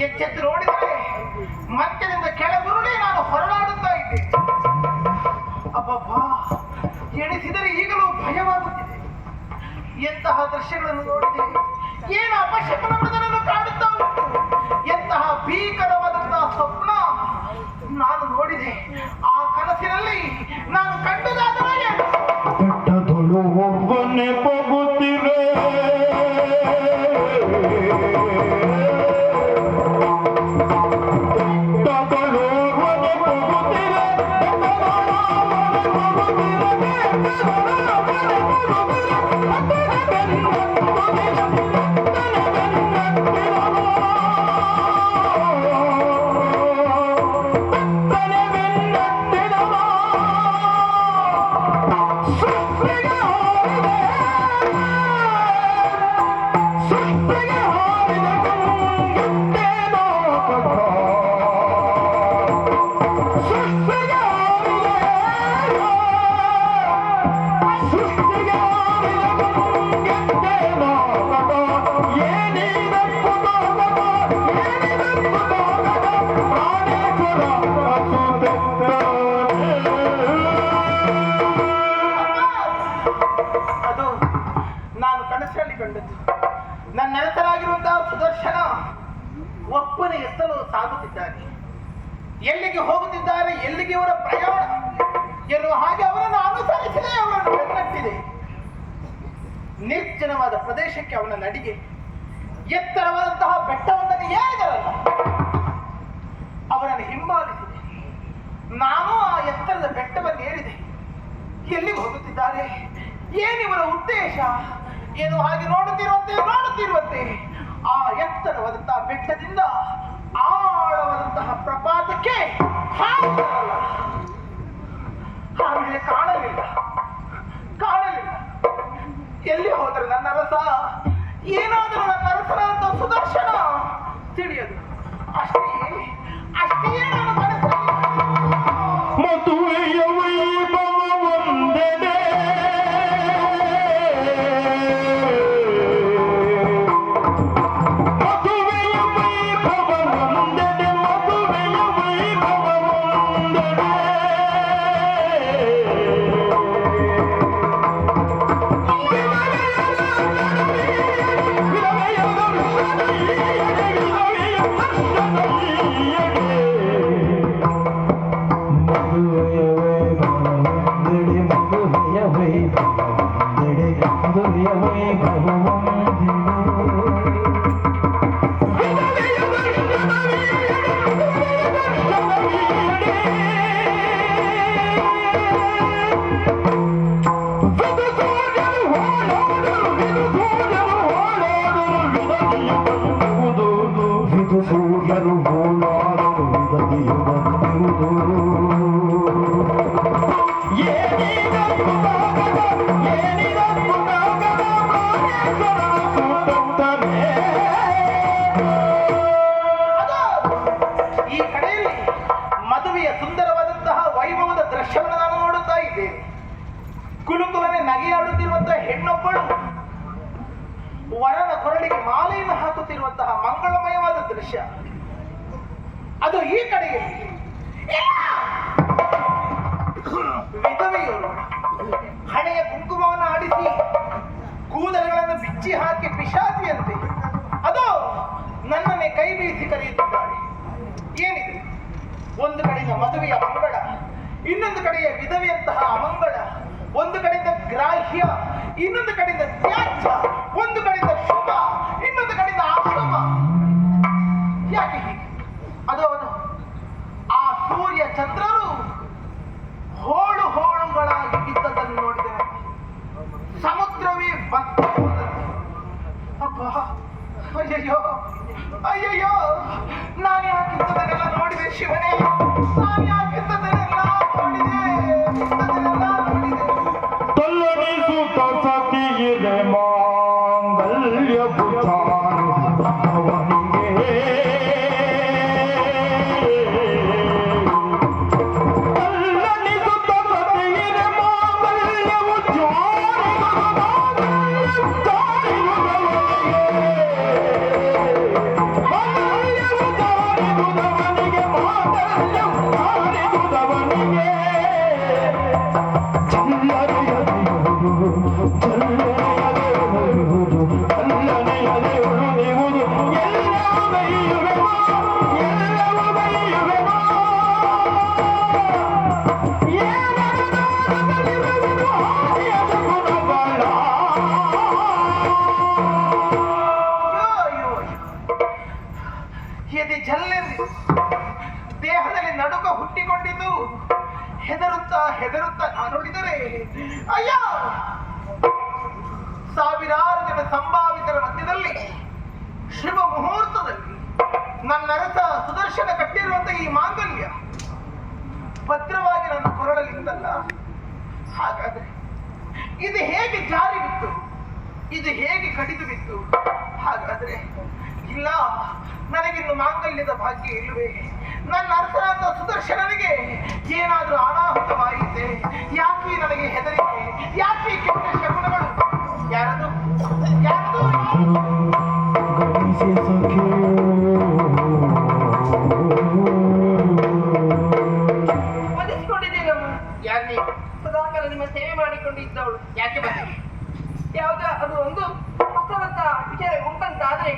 ಎಚ್ಚೆತ್ತು ನೋಡಿದರೆ ಮತ್ತದಿಂದ ಕೆಳಗುರುಳಿ ನಾನು ಹೊರಡಾಡುತ್ತಾ ಇದ್ದೆ. ಅಬ್ಬಬ್ಬಾ, ಎಣಿಸಿದರೆ ಈಗಲೂ ಭಯವಾಗುತ್ತಿದೆ. ಎಂತಹ ದೃಶ್ಯಗಳನ್ನು ನೋಡಿದೆ, ಏನು ಅಪಶಕನಗಳನ್ನು ಕಾಡುತ್ತಾ ಉಂಟು. ಎಂತಹ ಭೀಕರವಾದಂತಹ ಸ್ವಪ್ನ ನಾನು ನೋಡಿದೆ. ಆ ಕನಸಿನಲ್ಲಿ ನಾನು ಕಂಡುದಾದರೆ ಒಬ್ಬನೇ ಹೋಗುತ್ತಿರೆ ನನ್ನ ನೆನಪರಾಗಿರುವಂತಹ ಸುದರ್ಶನ ಒಪ್ಪನೆ ಎತ್ತಲು ಸಾಗುತ್ತಿದ್ದಾರೆ. ಎಲ್ಲಿಗೆ ಹೋಗುತ್ತಿದ್ದಾರೆ, ಎಲ್ಲಿಗೆ ಅವರ ಪ್ರಯಾಣ ಎನ್ನುವ ಹಾಗೆ ಅವರನ್ನು ಅನುಸರಿಸಿದೆ, ಅವರನ್ನು ಬೆನ್ನಟ್ಟಿದೆ. ನಿರ್ಜನವಾದ ಪ್ರದೇಶಕ್ಕೆ ಅವನ ನಡಿಗೆ, ಎತ್ತರವಾದಂತಹ ಬೆಟ್ಟವೊಂದನ್ನು ಏರಿದರಲ್ಲ, ಅವರನ್ನು ಹಿಂಬಾಲಿಸಿದೆ. ನಾನು ಆ ಎತ್ತರದ ಬೆಟ್ಟವನ್ನು ಏರಿದೆ. ಎಲ್ಲಿಗೆ ಹೋಗುತ್ತಿದ್ದಾರೆ, ಏನಿವರ ಉದ್ದೇಶ ಏನು ಹಾಗೆ ನೋಡುತ್ತಿರುವಂತೆ ಆ ಎತ್ತರವಾದಂತಹ ಬೆಟ್ಟದಿಂದ ಆಳವಾದಂತಹ ಪ್ರಪಾತಕ್ಕೆ ಆಮೇಲೆ ಕಾಣಲಿಲ್ಲ. ಎಲ್ಲಿ ಹೋದರೆ ನನ್ನ ರಸ, ಏನಾದರೂ ನನ್ನ ರಸನಂತ ಸುದರ್ಶನ ತಿಳಿಯದು. ಅಷ್ಟೇ ನಾನು ಮದುವೆಯ ವೈಭವ ಒಂದೆಡೆ ಕುಲುಕುಲನೆ ನಗೆಯಾಡುತ್ತಿರುವಂತಹ ಹೆಣ್ಣೊಬ್ಬಳು ವರನ ಕೊರಳಿಗೆ ಮಾಲೆಯನ್ನು ಹಾಕುತ್ತಿರುವಂತಹ ಮಂಗಳಮಯವಾದ ದೃಶ್ಯ ಅದು ಈ ಕಡೆಯಲ್ಲಿ. ವಿಧವೆಯರು ಹಣೆಯ ಕುಂಕುಮವನ್ನು ಆಡಿಸಿ ಕೂದಲುಗಳನ್ನು ಬಿಚ್ಚಿ ಹಾಕಿ ಪಿಶಾಚಿಯಂತೆ ಅದು ನನ್ನನ್ನೇ ಕೈ ಬೀಸಿ ಕರೆಯುತ್ತಿದ್ದಾಳೆ. ಏನಿದೆ, ಒಂದು ಕಡೆಯಿಂದ ಮದುವೆಯ ಮಂಗಳ, ಇನ್ನೊಂದು ಕಡೆಯ ವಿಧವೆಯಂತಹ ಅಮಂಗಳ, ಒಂದು ಕಡೆಯಿಂದ ಗ್ರಾಹ್ಯ, ಇನ್ನೊಂದು ಕಡೆಯಿಂದ ತ್ಯಾಜ್ಯ, ಒಂದು ಕಡೆಯಿಂದ ಶುಭ, ಇನ್ನೊಂದು ಕಡೆಯಿಂದ ಅಶುಭ. ಯಾಕೆ ಹೀಗೆ? ಅದು ಆ ಸೂರ್ಯ ಚಂದ್ರರು ಹೋಳುಗಳಾಗಿ ಬಿದ್ದದನ್ನು ನೋಡಿದರೆ ಸಮುದ್ರವೇ ಬತ್ತ. ಅಬ್ಬಾ, ಅಯ್ಯಯ್ಯೋ ಅಯ್ಯಯ್ಯೋ, ನಾನು ಯಾಕಿಂತದನ್ನೆಲ್ಲ ನೋಡಿದೆ ಶಿವನೇ, ನಾನು ಯಾಕಿಂತದನ್ನೆಲ್ಲ ನೋಡಿದೆ, ಇಂಥದನ್ನೆಲ್ಲ ನೋಡಿದೆ. ತಲ್ಲಣಿಸುತ್ತ ಸತಿಯಿದೆ ಮಾಂಗಲ್ಯ ಅವನಿಗೆ ತಲ್ಲಣಿಸುತ್ತ ಸತಿಯಿದೆ ಮಾಂಗಲ್ಯವು ಎದೆ ಜಲ್ಲೆಂದು ದೇಹದಲ್ಲಿ ನಡುಕ ಹುಟ್ಟಿಕೊಂಡಿದ್ದು ಹೆದರುತ್ತಾ ಹೆದರುತ್ತಾ ನಾನು ನೋಡಿದರೆ ಅಯ್ಯ, ಸಾವಿರಾರು ಜನ ಸಂಭಾವಿತರ ಮಧ್ಯದಲ್ಲಿ ಶುಭ ಮುಹೂರ್ತದಲ್ಲಿ ನನ್ನ ಅರಸ ಸುದರ್ಶನ ಕಟ್ಟಿರುವಂತಹ ಈ ಮಾಂಗಲ್ಯ ಭದ್ರವಾಗಿ ನನ್ನ ಕೊರಳಲ್ಲಿತ್ತಲ್ಲ, ಹಾಗಾದ್ರೆ ಇದು ಹೇಗೆ ಜಾರಿ ಬಿತ್ತು, ಇದು ಹೇಗೆ ಕಡಿದು ಬಿತ್ತು? ಹಾಗಾದ್ರೆ ಇಲ್ಲ, ನನಗಿನ್ನು ಮಾಂಗಲ್ಯದ ಭಾಗ್ಯ ಇಲ್ಲವೇ? ನನ್ನ ಅರ್ಥಾಂತ ಸುದರ್ಶನನಿಗೆ ಏನಾದ್ರೂ ಅನಾಹುತವಾಯಿತೆ? ಯಾಕೆ ನನಗೆ ಹೆದರಿಕೆ? ಯಾಕೆ ಕೆಟ್ಟ ಶಕುನಗಳು? ಯಾರದು ಯಾರದು? ಮದಿಸ್ಕೊಂಡಿದ್ದೇನಮ್ಮ. ಯಾಕೆ ಸದಾಕಾಲ ನಿಮ್ಮ ಸೇವೆ ಮಾಡಿಕೊಂಡಿದ್ದವಳು. ಯಾಕೆ ಬಂದೆ? ಅದು ಒಂದು ಹೊಸವಂತ ವಿಚಾರ ಉಂಟಂತಾದ್ರೆ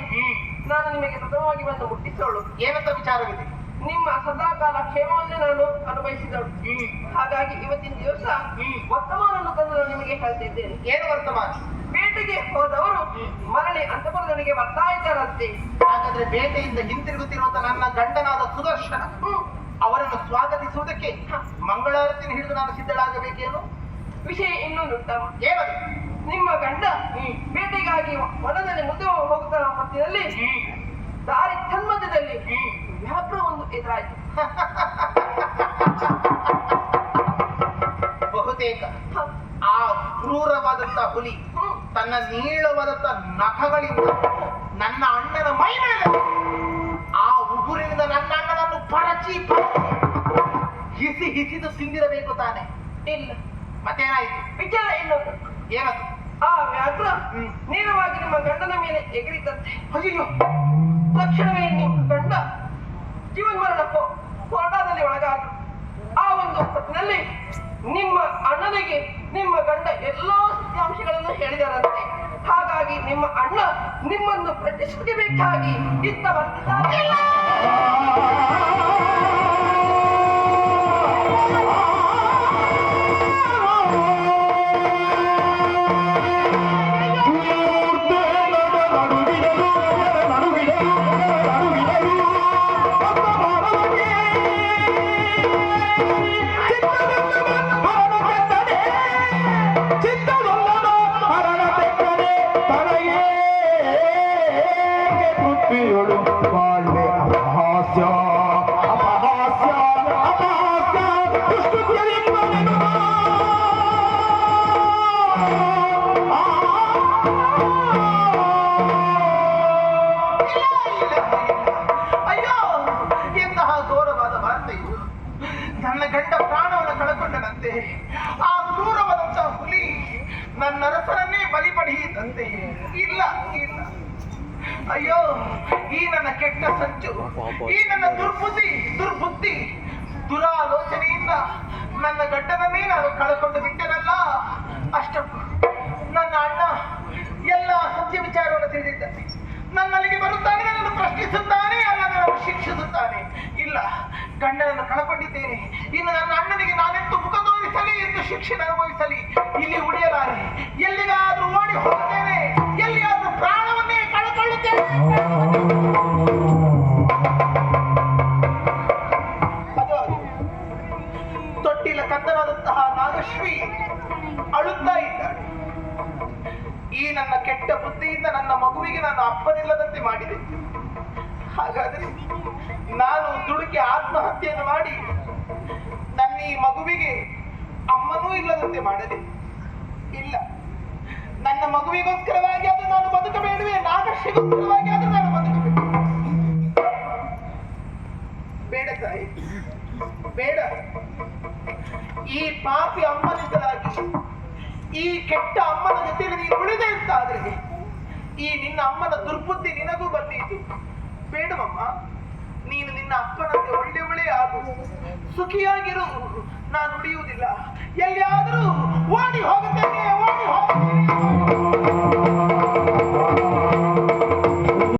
ನಾನು ನಿಮಗೆ ಪ್ರಥಮವಾಗಿ ಬಂದು ಮುಟ್ಟಿಸೋಳು. ಏನಂತ ವಿಚಾರವಿದೆ? ನಿಮ್ಮ ಸದಾಕಾಲ ಕ್ಷೇಮವನ್ನೇ ನಾನು ಅನುಭವಿಸಿದವಳು. ಹಾಗಾಗಿ ಇವತ್ತಿನ ದಿವಸ ವರ್ತಮಾನವನ್ನು ತಂದು ನಾನು ನಿಮಗೆ ಹೇಳ್ತಿದ್ದೇನೆ. ಏನು ವರ್ತಮಾನ? ಬೇಟೆಗೆ ಹೋದವರು ಮರಳಿ ಅಂತಪುರದೊಳಗೆ ಬರ್ತಾ ಇದ್ದಾರಂತೆ. ಹಾಗಾದ್ರೆ ಬೇಟೆಯಿಂದ ಹಿಂತಿರುಗುತ್ತಿರುವಂತ ನನ್ನ ಗಂಡನಾದ ಸುದರ್ಶನ ಅವರನ್ನು ಸ್ವಾಗತಿಸುವುದಕ್ಕೆ ಮಂಗಳಾರತಿಯನ್ನು ಹಿಡಿದು ನಾನು ಸಿದ್ಧಳಾಗಬೇಕೇನು? ವಿಷಯ ಇನ್ನೊಂದುಂಟಮ್ಮ. ಏನದು? ನಿಮ್ಮ ಗಂಡ ಬೇಟೆಗಾಗಿ ವನದಲ್ಲಿ ಮುಂದೆ ಹೋಗ್ತಾ ಹೊತ್ತಿನಲ್ಲಿ ದಾರಿ ತನ್ಮಧ್ಯದಲ್ಲಿ ವ್ಯಾಘ್ರ ಒಂದು ಎದುರಾಯಿತು. ಬಹುತೇಕ ಆ ಕ್ರೂರವಾದಂತ ಹುಲಿ ತನ್ನ ನೀಳವಾದಂತ ನಖಗಳಿಂದ ನನ್ನ ಅಣ್ಣನ ಮೈ ಮೇಲೆ ಆ ಉಗುರಿನಿಂದ ನನ್ನ ಅಣ್ಣನನ್ನು ಪರಚಿ ಹಿಸಿ ಹಿಸಿದು ತಿಂದಿರಬೇಕು ತಾನೆ? ಇಲ್ಲ, ಮತ್ತೇನಾಯ್ತು? ವಿಚಾರ ಇನ್ನೊಂದು. ಏನದು? ಆ ವ್ಯಾಘ್ರ ನೇರವಾಗಿ ನಿಮ್ಮ ಗಂಡನ ಮೇಲೆ ಎಗರಿದಂತೆ. ಅಯ್ಯೋ, ತಕ್ಷಣವೇ ನಿಮ್ಮ ಗಂಡ ಜೀವನ್ಮರಣ ಹೋರಾಟದಲ್ಲಿ ಒಳಗಾದ್ರು. ಆ ಒಂದು ಹೊತ್ತಿನಲ್ಲಿ ನಿಮ್ಮ ಅಣ್ಣನಿಗೆ ನಿಮ್ಮ ಗಂಡ ಎಲ್ಲೋ ಸತ್ಯಾಂಶಗಳನ್ನು ಹೇಳಿದರಂತೆ. ಹಾಗಾಗಿ ನಿಮ್ಮ ಅಣ್ಣ ನಿಮ್ಮನ್ನು ಪ್ರತಿಷ್ಠಿಸಬೇಕಾಗಿ ಇತ್ತ ಬರ್ತಿದ್ದಾರೆ. ಅಯ್ಯೋ, ಎಂತಹ ಘೋರವಾದ ವಾರ್ತೆಯು! ನನ್ನ ಗಂಡ ಪ್ರಾಣವನ್ನು ಕಳಕೊಂಡನಂತೆ. ಆ ಕ್ರೂರವಾದಂತಹ ಹುಲಿ ನನ್ನ ಅರಸರನ್ನೇ ಬಲಿ ಪಡೆಯಿತಂತೆ. ಇಲ್ಲ ಇಲ್ಲ, ಅಯ್ಯೋ, ಈ ನನ್ನ ಕೆಟ್ಟ ಸಂಚು, ಈ ನನ್ನ ದುರ್ಬುದ್ಧಿ ದುರಾಲೋಚನೆಯಿಂದ ನನ್ನ ಗಂಡನನ್ನೇ ನಾನು ಕಳ್ಕೊಂಡು ಬಿಟ್ಟೆನಲ್ಲ. ಅಷ್ಟಕ್ಕೂ ನನ್ನ ಅಣ್ಣ ಎಲ್ಲ ಸತ್ಯ ವಿಚಾರವನ್ನು ತಿಳಿದಿದ್ದಾನೆ. ನನ್ನಲ್ಲಿಗೆ ಬರುತ್ತಾನೆ, ನನ್ನನ್ನು ಪ್ರಶ್ನಿಸುತ್ತಾನೆ, ಅಲ್ಲ ನನ್ನನ್ನು ಶಿಕ್ಷಿಸುತ್ತಾನೆ. ಇಲ್ಲ, ಗಂಡನನ್ನು ಕಳಕೊಂಡಿದ್ದೇನೆ. ಇನ್ನು ನನ್ನ ಅಣ್ಣನಿಗೆ ನಾನೆಂದು ಮುಖ ತೋರಿಸಲಿ, ಎಂದು ಶಿಕ್ಷೆ ಅನುಭವಿಸಲಿ. ಇಲ್ಲಿ ಉಳಿಯಲಾರೆ. ಎಲ್ಲಿಗಾದ್ರೂ ಓಡಿ ಹೋಗುತ್ತೇನೆ, ಎಲ್ಲಿಗಾದ್ರೂ ಪ್ರಾಣವನ್ನೇ ಕಳಕೊಳ್ಳುತ್ತೇನೆ. ತೊಟ್ಟಿಲ ಕಂದನಾದಂತಹ ನಾಗಶ್ರೀ ಅಳುತ್ತಾ ಇದ್ದಾಳೆ. ಈ ನನ್ನ ಕೆಟ್ಟ ಬುದ್ಧಿಯಿಂದ ನನ್ನ ಮಗುವಿಗೆ ನಾನು ಅಪ್ಪನಿಲ್ಲದಂತೆ ಮಾಡಿದೆ. ಹಾಗಾದರೆ ನಾನು ದುಡುಕಿ ಆತ್ಮಹತ್ಯೆಯನ್ನು ಮಾಡಿ ನನ್ನ ಈ ಮಗುವಿಗೆ ಅಮ್ಮನೂ ಇಲ್ಲದಂತೆ ಮಾಡದೆ ಇಲ್ಲ. ನನ್ನ ಮಗುವಿಗೋಸ್ಕರವಾಗಿ ಅದು ನಾನು ಬದುಕಬೇಡುವೆ, ನಾಗರ್ಷಿಗೋಸ್ಕರವಾಗಿ ಅದು ನಾನು ಬದುಕಬೇಕು. ಬೇಡ ತಾಯಿ, ಬೇಡ. ಈ ಪಾಪಿ ಅಮ್ಮನಿಂದಲಾಗಿ ಈ ಕೆಟ್ಟ ಅಮ್ಮನ ಜೊತೆಯಲ್ಲಿ ನೀನು ಉಳಿದೆ ಅಂತಾದ್ರೆ ಈ ನಿನ್ನ ಅಮ್ಮನ ದುರ್ಬುದ್ಧಿ ನಿನಗೂ ಬಂದೀತು. ಬೇಡವಮ್ಮ, ನೀನು ನಿನ್ನ ಅಪ್ಪನಂತೆ ಒಳ್ಳೆ ಆಗು, ಸುಖಿಯಾಗಿರು. ನಾನು ಉಳಿಯುವುದಿಲ್ಲ, ಎಲ್ಲಿಯಾದರೂ ಓಡಿ ಹೋಗುತ್ತೇನೆ, ಓಡಿ ಹೋಗುತ್ತೇನೆ.